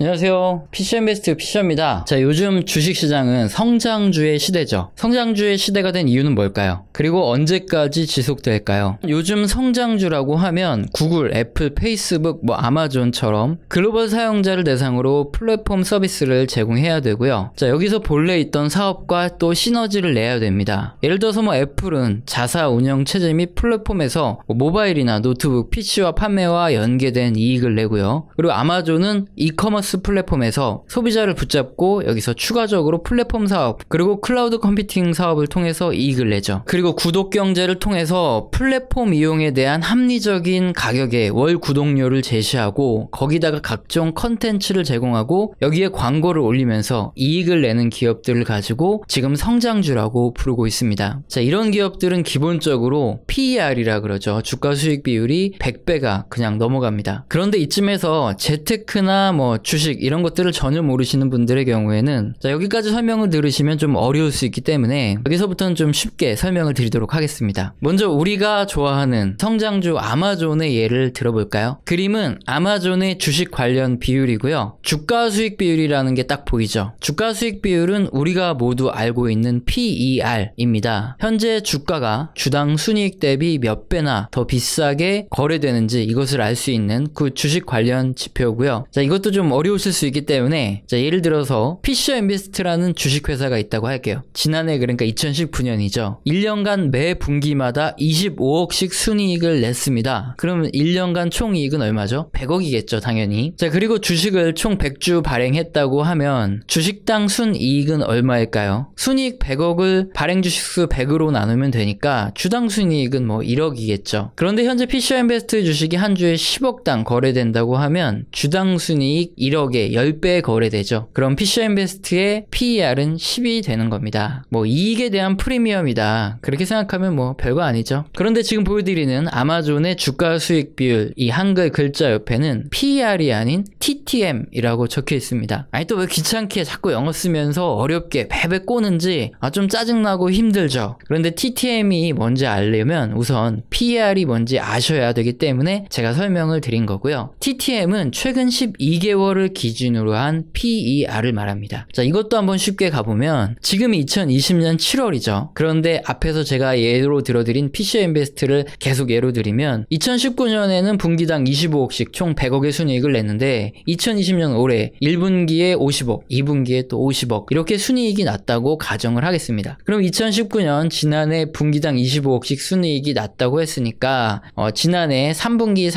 안녕하세요. PC인베스트 피셔입니다. 자, 요즘 주식시장은 성장주의 시대죠. 성장주의 시대가 된 이유는 뭘까요? 그리고 언제까지 지속될까요? 요즘 성장주라고 하면 구글, 애플, 페이스북, 아마존처럼 글로벌 사용자를 대상으로 플랫폼 서비스를 제공해야 되고요. 자, 여기서 본래 있던 사업과 또 시너지를 내야 됩니다. 예를 들어서 애플은 자사 운영 체제 및 플랫폼에서 모바일이나 노트북, PC와 판매와 연계된 이익을 내고요. 그리고 아마존은 이커머스 플랫폼에서 소비자를 붙잡고 여기서 추가적으로 플랫폼 사업 그리고 클라우드 컴퓨팅 사업을 통해서 이익을 내죠. 그리고 구독 경제를 통해서 플랫폼 이용에 대한 합리적인 가격의 월 구독료를 제시하고 거기다가 각종 컨텐츠를 제공하고 여기에 광고를 올리면서 이익을 내는 기업들을 가지고 지금 성장주라고 부르고 있습니다. 자, 이런 기업들은 기본적으로 PER이라 그러죠. 주가 수익 비율이 100배가 그냥 넘어갑니다. 그런데 이쯤에서 재테크나 주식 이런 것들을 전혀 모르시는 분들의 경우에는 자, 여기까지 설명을 들으시면 좀 어려울 수 있기 때문에 여기서부터는 좀 쉽게 설명을 드리도록 하겠습니다. 먼저 우리가 좋아하는 성장주 아마존의 예를 들어볼까요? 그림은 아마존의 주식 관련 비율이고요. 주가 수익 비율이라는 게 딱 보이죠? 주가 수익 비율은 우리가 모두 알고 있는 PER입니다. 현재 주가가 주당 순이익 대비 몇 배나 더 비싸게 거래되는지 이것을 알 수 있는 그 주식 관련 지표고요. 자, 이것도 좀 어려우실 수 있기 때문에 자, 예를 들어서 피셔인베스트라는 주식회사가 있다고 할게요. 지난해 그러니까 2019년이죠. 1년간 매 분기마다 25억씩 순이익을 냈습니다. 그러면 1년간 총이익은 얼마죠? 100억이겠죠 당연히. 자, 그리고 주식을 총 100주 발행했다고 하면 주식당 순이익은 얼마일까요? 순이익 100억을 발행 주식수 100으로 나누면 되니까 주당 순이익은 1억이겠죠. 그런데 현재 피셔인베스트 주식이 한 주에 10억당 거래된다고 하면 주당 순이익 1억에 10배 거래되죠. 그럼 피셔인베스트의 PER은 10이 되는 겁니다. 이익에 대한 프리미엄이다. 그렇게 생각하면 별거 아니죠. 그런데 지금 보여드리는 아마존의 주가 수익 비율 이 한글 글자 옆에는 PER이 아닌 TTM이라고 적혀 있습니다. 아니 또 왜 귀찮게 자꾸 영어 쓰면서 어렵게 베베 꼬는지 좀 짜증나고 힘들죠. 그런데 TTM이 뭔지 알려면 우선 PER이 뭔지 아셔야 되기 때문에 제가 설명을 드린 거고요. TTM은 최근 12개월을 기준으로 한 PER을 말합니다. 자, 이것도 한번 쉽게 가보면 지금이 2020년 7월이죠. 그런데 앞에서 제가 예로 들어드린 피셔인베스트를 계속 예로 들이면 2019년에는 분기당 25억씩 총 100억의 순이익을 냈는데 2020년 올해 1분기에 50억, 2분기에 또 50억 이렇게 순이익이 났다고 가정을 하겠습니다. 그럼 2019년 지난해 분기당 25억씩 순이익이 났다고 했으니까 지난해 3분기,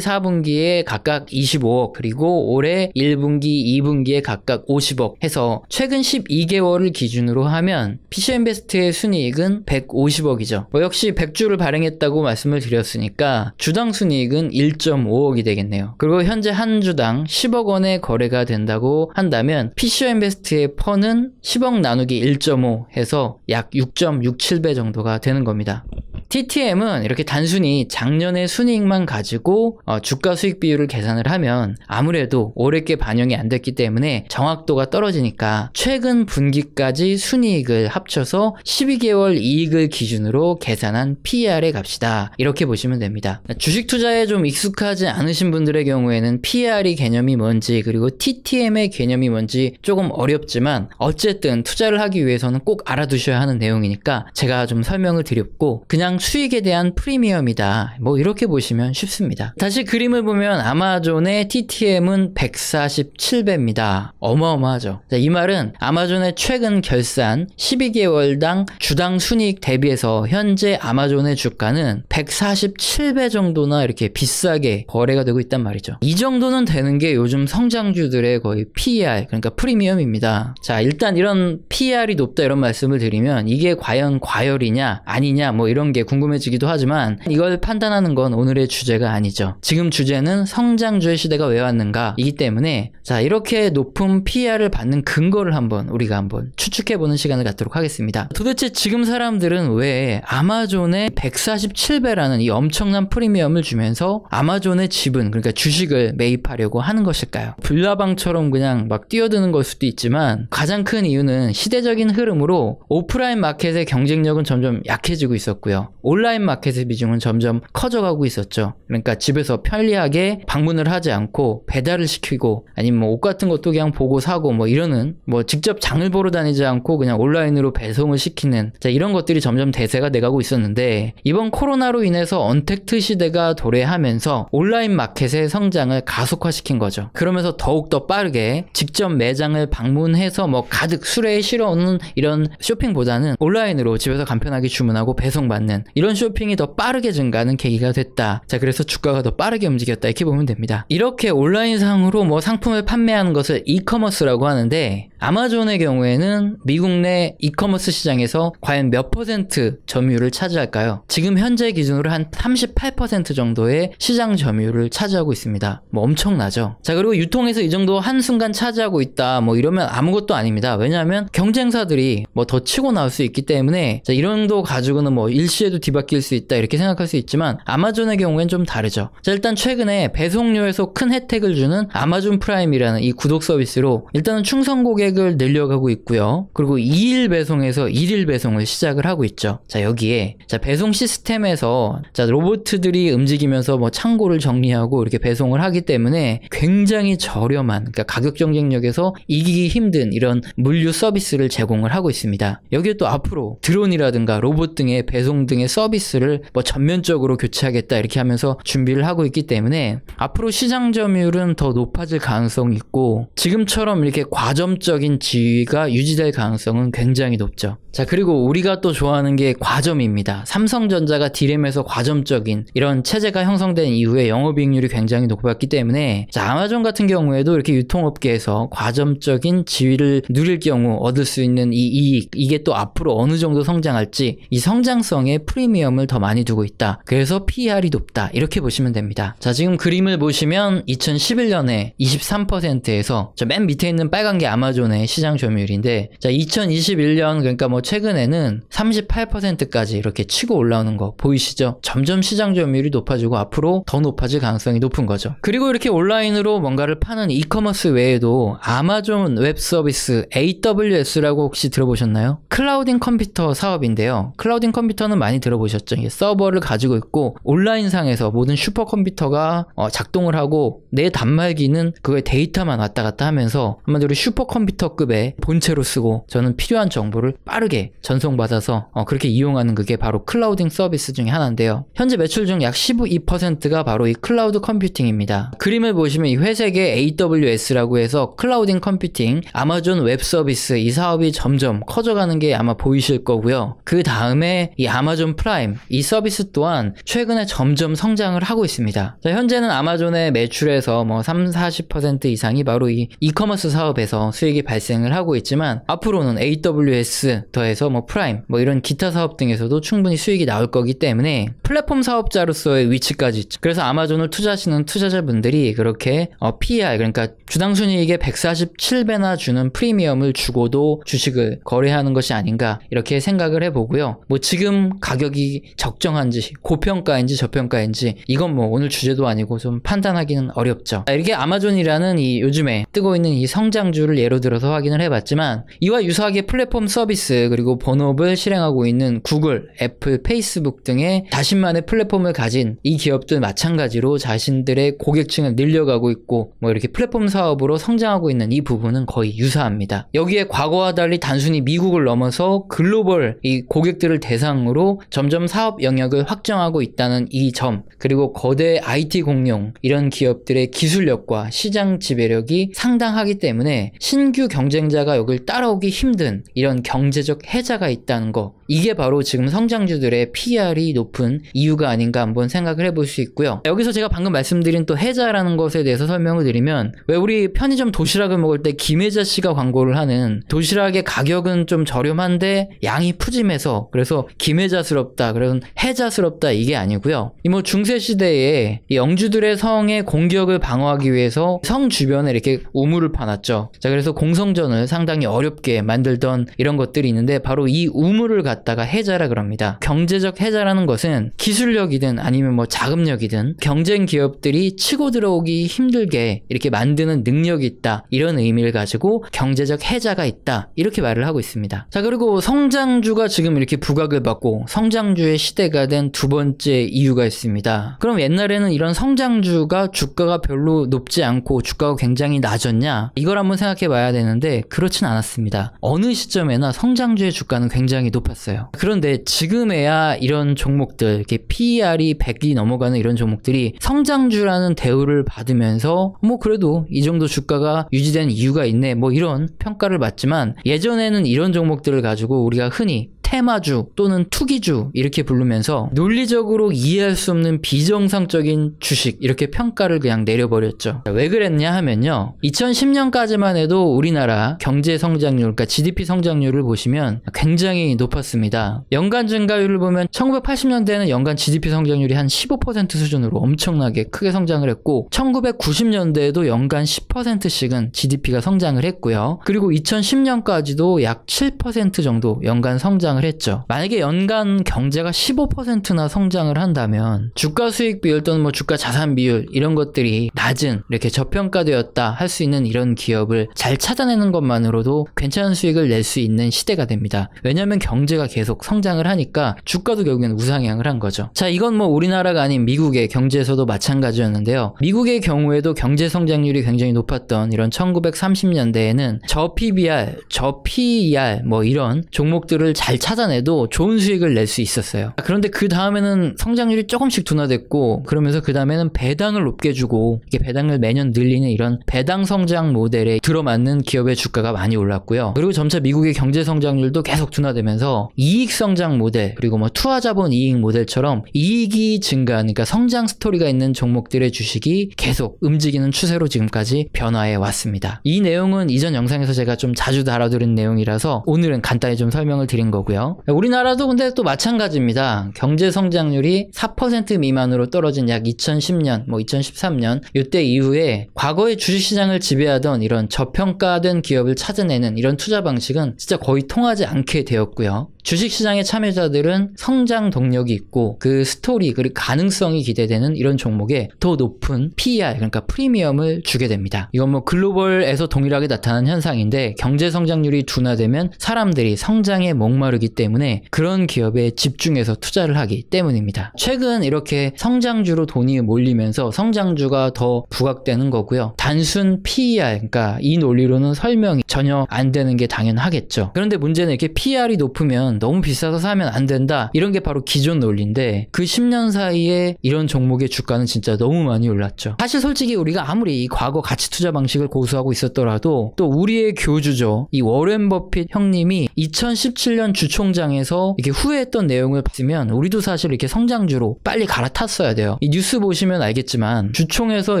4분기에 각각 25억 그리고 올해 1분기, 2분기에 각각 50억 해서 최근 12개월을 기준으로 하면 피셔인베스트의 순이익은 150억이죠. 역시 100주를 발행했다고 말씀을 드렸으니까 주당 순이익은 1.5억이 되겠네요. 그리고 현재 한 주당 10억 원의 거래가 된다고 한다면 피셔인베스트의 펀은 10억 나누기 1.5 해서 약 6.67배 정도가 되는 겁니다. TTM은 이렇게 단순히 작년의 순이익만 가지고 주가 수익 비율을 계산을 하면 아무래도 올해께 반영이 안 됐기 때문에 정확도가 떨어지니까 최근 분기까지 순이익을 합쳐서 12개월 이익을 기준으로 계산한 PER에 갑시다. 이렇게 보시면 됩니다. 주식 투자에 좀 익숙하지 않으신 분들의 경우에는 PER이 개념이 뭔지 그리고 TTM의 개념이 뭔지 조금 어렵지만 어쨌든 투자를 하기 위해서는 꼭 알아두셔야 하는 내용이니까 제가 좀 설명을 드렸고 그냥 수익에 대한 프리미엄이다. 이렇게 보시면 쉽습니다. 다시 그림을 보면 아마존의 TTM은 147배입니다. 어마어마하죠. 자, 이 말은 아마존의 최근 결산 12개월당 주당 순이익 대비해서 현재 아마존의 주가는 147배 정도나 이렇게 비싸게 거래가 되고 있단 말이죠. 이 정도는 되는 게 요즘 성장주들의 거의 PER, 그러니까 프리미엄입니다. 자, 일단 이런 PER이 높다 이런 말씀을 드리면 이게 과연 과열이냐 아니냐 이런 게 궁금해지기도 하지만 이걸 판단하는 건 오늘의 주제가 아니죠. 지금 주제는 성장주의 시대가 왜 왔는가 이기 때문에 자, 이렇게 높은 PER을 받는 근거를 우리가 한번 추측해보는 시간을 갖도록 하겠습니다. 도대체 지금 사람들은 왜 아마존의 147배라는 이 엄청난 프리미엄을 주면서 아마존의 지분 그러니까 주식을 매입하려고 하는 것일까요? 불나방처럼 그냥 막 뛰어드는 걸 수도 있지만 가장 큰 이유는 시대적인 흐름으로 오프라인 마켓의 경쟁력은 점점 약해지고 있었고요. 온라인 마켓의 비중은 점점 커져가고 있었죠. 그러니까 집에서 편리하게 방문을 하지 않고 배달을 시키고 아니면 뭐 옷 같은 것도 그냥 보고 사고 뭐 이러는 뭐 직접 장을 보러 다니지 않고 그냥 온라인으로 배송을 시키는 자 이런 것들이 점점 대세가 돼가고 있었는데 이번 코로나로 인해서 언택트 시대가 도래하면서 온라인 마켓의 성장을 가속화시킨 거죠. 그러면서 더욱더 빠르게 직접 매장을 방문해서 뭐 가득 수레에 실어오는 이런 쇼핑보다는 온라인으로 집에서 간편하게 주문하고 배송받는 이런 쇼핑이 더 빠르게 증가하는 계기가 됐다. 자 그래서 주가가 더 빠르게 움직였다 이렇게 보면 됩니다. 이렇게 온라인상으로 뭐 상품을 판매하는 것을 이커머스라고 하는데 아마존의 경우에는 미국 내 이커머스 시장에서 과연 몇 퍼센트 점유율을 차지할까요? 지금 현재 기준으로 한 38% 정도의 시장 점유율을 차지하고 있습니다. 뭐 엄청나죠. 자 그리고 유통에서 이 정도 한순간 차지하고 있다 뭐 이러면 아무것도 아닙니다. 왜냐하면 경쟁사들이 뭐 더 치고 나올 수 있기 때문에 자 이런 정도 가지고는 뭐 일시에도 뒤바뀔 수 있다 이렇게 생각할 수 있지만 아마존의 경우엔 좀 다르죠. 자 일단 최근에 배송료에서 큰 혜택을 주는 아마존 프라임이라는 이 구독 서비스로 일단은 충성 고객을 늘려가고 있고요. 그리고 2일 배송에서 1일 배송을 시작을 하고 있죠. 자 여기에 자 배송 시스템에서 자 로봇들이 움직이면서 뭐 창고를 정리하고 이렇게 배송을 하기 때문에 굉장히 저렴한 그러니까 가격 경쟁력에서 이기기 힘든 이런 물류 서비스를 제공을 하고 있습니다. 여기에 또 앞으로 드론이라든가 로봇 등의 배송 등의 서비스를 뭐 전면적으로 교체하겠다 이렇게 하면서 준비를 하고 있기 때문에 앞으로 시장 점유율은 더 높아질 가능성이 있고 지금처럼 이렇게 과점적인 지위가 유지될 가능성은 굉장히 높죠. 자 그리고 우리가 또 좋아하는 게 과점입니다. 삼성전자가 D램에서 과점적인 이런 체제가 형성된 이후에 영업이익률이 굉장히 높았기 때문에 자 아마존 같은 경우에도 이렇게 유통업계에서 과점적인 지위를 누릴 경우 얻을 수 있는 이 이익 이게 또 앞으로 어느 정도 성장할지 이 성장성에 프리미엄을 더 많이 두고 있다. 그래서 PER이 높다 이렇게 보시면 됩니다. 자 지금 그림을 보시면 2011년에 23%에서 저 맨 밑에 있는 빨간 게 아마존의 시장 점유율인데 자 2021년 그러니까 뭐 최근에는 38%까지 이렇게 치고 올라오는 거 보이시죠? 점점 시장 점유율이 높아지고 앞으로 더 높아질 가능성이 높은 거죠. 그리고 이렇게 온라인으로 뭔가를 파는 이커머스 외에도 아마존 웹 서비스 AWS라고 혹시 들어보셨나요? 클라우딩 컴퓨터 사업인데요. 클라우딩 컴퓨터는 많이 들어보셨죠? 이게 서버를 가지고 있고 온라인상에서 모든 슈퍼컴퓨터가 작동을 하고 내 단말기는 그거에 데이터만 왔다 갔다 하면서 한마디로 슈퍼컴퓨터급의 본체로 쓰고 저는 필요한 정보를 빠르게 전송받아서 그렇게 이용하는 그게 바로 클라우딩 서비스 중에 하나인데요. 현재 매출 중 약 12%가 바로 이 클라우드 컴퓨팅입니다. 그림을 보시면 이 회색의 AWS라고 해서 클라우딩 컴퓨팅, 아마존 웹 서비스 이 사업이 점점 커져가는 게 아마 보이실 거고요. 그 다음에 이 아마존 프라임 이 서비스 또한 최근에 점점 성장을 하고 있습니다. 자, 현재는 아마존의 매출에서 뭐 30-40% 이상이 바로 이 이커머스 사업에서 수익이 발생을 하고 있지만 앞으로는 AWS 더해서 뭐 프라임 뭐 이런 기타 사업 등에서도 충분히 수익이 나올 거기 때문에 플랫폼 사업자로서의 위치까지 있죠. 그래서 아마존을 투자하시는 투자자분들이 그렇게 PER 그러니까 주당 순이익의 147배나 주는 프리미엄을 주고도 주식을 거래하는 것이 아닌가 이렇게 생각을 해보고요. 뭐 지금 가격이 적정한지 고평가인지 저평가인지 이건 뭐 오늘 주제도 아니고 좀 판단하기는 어렵죠. 이렇게 아마존이라는 이 요즘에 뜨고 있는 이 성장주를 예로 들어서 확인을 해봤지만 이와 유사하게 플랫폼 서비스 그리고 본업을 실행하고 있는 구글, 애플, 페이스북 등의 자신만의 플랫폼을 가진 이 기업들 마찬가지로 자신들의 고객층을 늘려가고 있고 뭐 이렇게 플랫폼 사업으로 성장하고 있는 이 부분은 거의 유사합니다. 여기에 과거와 달리 단순히 미국을 넘어서 글로벌 이 고객들을 대상으로 점점 사업 영역을 확정하고 있다는 이 점 그리고 거대 IT 공룡 이런 기업들의 기술력과 시장 지배력이 상당하기 때문에 신규 경쟁자가 여길 따라오기 힘든 이런 경제적 해자가 있다는 거 이게 바로 지금 성장주들의 PER이 높은 이유가 아닌가 한번 생각을 해볼 수 있고요. 여기서 제가 방금 말씀드린 또 해자라는 것에 대해서 설명을 드리면 왜 우리 편의점 도시락을 먹을 때 김혜자 씨가 광고를 하는 도시락의 가격은 좀 저렴한데 양이 푸짐해서 그래서 김혜자스럽다 그런 해자스럽다 이게 아니고요. 이 뭐 중세시대에 이 영주들의 성의 공격을 방어하기 위해서 성 주변에 이렇게 우물을 파놨죠. 자 그래서 경성전을 상당히 어렵게 만들던 이런 것들이 있는데 바로 이 우물을 갖다가 해자라 그럽니다. 경제적 해자라는 것은 기술력이든 아니면 뭐 자금력이든 경쟁 기업들이 치고 들어오기 힘들게 이렇게 만드는 능력이 있다, 이런 의미를 가지고 경제적 해자가 있다, 이렇게 말을 하고 있습니다. 자, 그리고 성장주가 지금 이렇게 부각을 받고 성장주의 시대가 된 두 번째 이유가 있습니다. 그럼 옛날에는 이런 성장주가 주가가 별로 높지 않고 주가가 굉장히 낮았냐, 이걸 한번 생각해 봐야 되는데 그렇진 않았습니다. 어느 시점에나 성장주의 주가는 굉장히 높았어요. 그런데 지금에야 이런 종목들, 이렇게 PER이 100이 넘어가는 이런 종목들이 성장주라는 대우를 받으면서 뭐 그래도 이 정도 주가가 유지된 이유가 있네, 뭐 이런 평가를 받지만, 예전에는 이런 종목들을 가지고 우리가 흔히 테마주 또는 투기주 이렇게 부르면서 논리적으로 이해할 수 없는 비정상적인 주식, 이렇게 평가를 그냥 내려버렸죠. 왜 그랬냐 하면요, 2010년까지만 해도 우리나라 경제 성장률, 그러니까 GDP 성장률을 보시면 굉장히 높았습니다. 연간 증가율을 보면 1980년대에는 연간 GDP 성장률이 한 15% 수준으로 엄청나게 크게 성장을 했고, 1990년대에도 연간 10%씩은 GDP가 성장을 했고요. 그리고 2010년까지도 약 7% 정도 연간 성장을 했죠. 만약에 연간 경제가 15%나 성장을 한다면 주가 수익 비율 또는 뭐 주가 자산 비율, 이런 것들이 낮은, 이렇게 저평가되었다 할 수 있는 이런 기업을 잘 찾아내는 것만으로도 괜찮은 수익을 낼 수 있는 시대가 됩니다. 왜냐하면 경제가 계속 성장을 하니까 주가도 결국엔 우상향을 한 거죠. 자, 이건 뭐 우리나라가 아닌 미국의 경제에서도 마찬가지였는데요. 미국의 경우에도 경제 성장률이 굉장히 높았던 이런 1930년대에는 저 PBR, 저 PER 뭐 이런 종목들을 잘 찾아내도 좋은 수익을 낼 수 있었어요. 그런데 그 다음에는 성장률이 조금씩 둔화됐고, 그러면서 그 다음에는 배당을 높게 주고 이렇게 배당을 매년 늘리는 이런 배당 성장 모델에 들어맞는 기업의 주가가 많이 올랐고요. 그리고 점차 미국의 경제 성장률도 계속 둔화되면서 이익 성장 모델, 그리고 뭐 투하자본 이익 모델처럼 이익이 증가하는, 그러니까 성장 스토리가 있는 종목들의 주식이 계속 움직이는 추세로 지금까지 변화해 왔습니다. 이 내용은 이전 영상에서 제가 좀 자주 다뤄드린 내용이라서 오늘은 간단히 좀 설명을 드린 거고요. 우리나라도 근데 또 마찬가지입니다. 경제 성장률이 4% 미만으로 떨어진 약 2010년, 뭐 2013년 이때 이후에 과거의 주식시장을 지배하던 이런 저평가된 기업을 찾아내는 이런 투자 방식은 진짜 거의 통하지 않게 되었고요. 주식시장의 참여자들은 성장 동력이 있고 그 스토리, 그리고 가능성이 기대되는 이런 종목에 더 높은 PER, 그러니까 프리미엄을 주게 됩니다. 이건 뭐 글로벌에서 동일하게 나타나는 현상인데, 경제 성장률이 둔화되면 사람들이 성장에 목마르기 때문에 그런 기업에 집중해서 투자를 하기 때문입니다. 최근 이렇게 성장주로 돈이 몰리면서 성장주가 더 부각되는 거고요. 단순 PER, 그러니까 이 논리로는 설명이 전혀 안 되는 게 당연하겠죠. 그런데 문제는 이렇게 PER이 높으면 너무 비싸서 사면 안 된다, 이런 게 바로 기존 논리인데, 그 10년 사이에 이런 종목의 주가는 진짜 너무 많이 올랐죠. 사실 솔직히 우리가 아무리 이 과거 가치 투자 방식을 고수하고 있었더라도 또 우리의 교주죠, 이 워렌 버핏 형님이 2017년 주총장에서 이렇게 후회했던 내용을 봤으면 우리도 사실 이렇게 성장주로 빨리 갈아탔어야 돼요. 이 뉴스 보시면 알겠지만 주총에서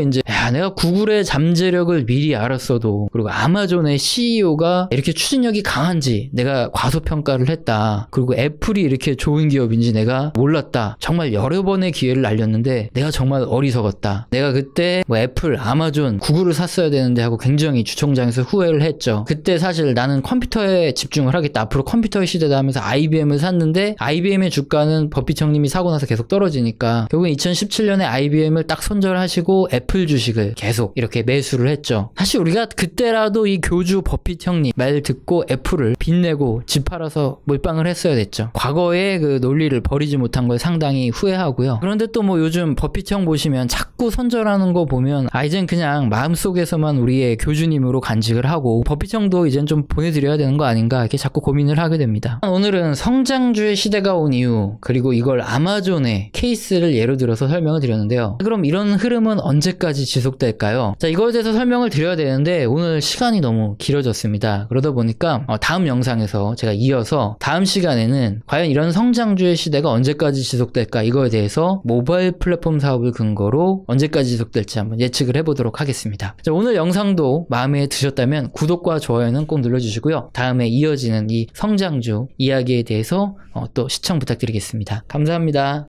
이제 내가 구글의 잠재력을 미리 알았어도, 그리고 아마존의 CEO가 이렇게 추진력이 강한지 내가 과소평가를 했다, 그리고 애플이 이렇게 좋은 기업인지 내가 몰랐다, 정말 여러 번의 기회를 날렸는데 내가 정말 어리석었다, 내가 그때 뭐 애플, 아마존, 구글을 샀어야 되는데 하고 굉장히 주총장에서 후회를 했죠. 그때 사실 나는 컴퓨터에 집중을 하겠다, 앞으로 컴퓨터의 시대다 하면서 IBM을 샀는데 IBM의 주가는 버핏 형님이 사고 나서 계속 떨어지니까 결국 2017년에 IBM을 딱 손절하시고 애플 주식을 계속 이렇게 매수를 했죠. 사실 우리가 그때라도 이 교주 버핏 형님 말 듣고 애플을 빚내고 집 팔아서 몰빵을 했어야 됐죠. 과거의 그 논리를 버리지 못한 걸 상당히 후회하고요. 그런데 또 뭐 요즘 버핏 형 보시면 자꾸 손절하는 거 보면 이젠 그냥 마음속에서만 우리의 교주님으로 간직을 하고 버핏 형도 이젠 좀 보내드려야 되는 거 아닌가, 이렇게 자꾸 고민을 하게 됩니다. 오늘은 성장주의 시대가 온 이유, 그리고 이걸 아마존의 케이스를 예로 들어서 설명을 드렸는데요. 그럼 이런 흐름은 언제까지 지속될까요? 자, 이거에 대해서 설명을 드려야 되는데 오늘 시간이 너무 길어졌습니다. 그러다 보니까 다음 영상에서 제가 이어서 다음 시간에는 과연 이런 성장주의 시대가 언제까지 지속될까, 이거에 대해서 모바일 플랫폼 사업을 근거로 언제까지 지속될지 한번 예측을 해보도록 하겠습니다. 자, 오늘 영상도 마음에 드셨다면 구독과 좋아요는 꼭 눌러주시고요. 다음에 이어지는 이 성장주 이야기에 대해서 또 시청 부탁드리겠습니다. 감사합니다.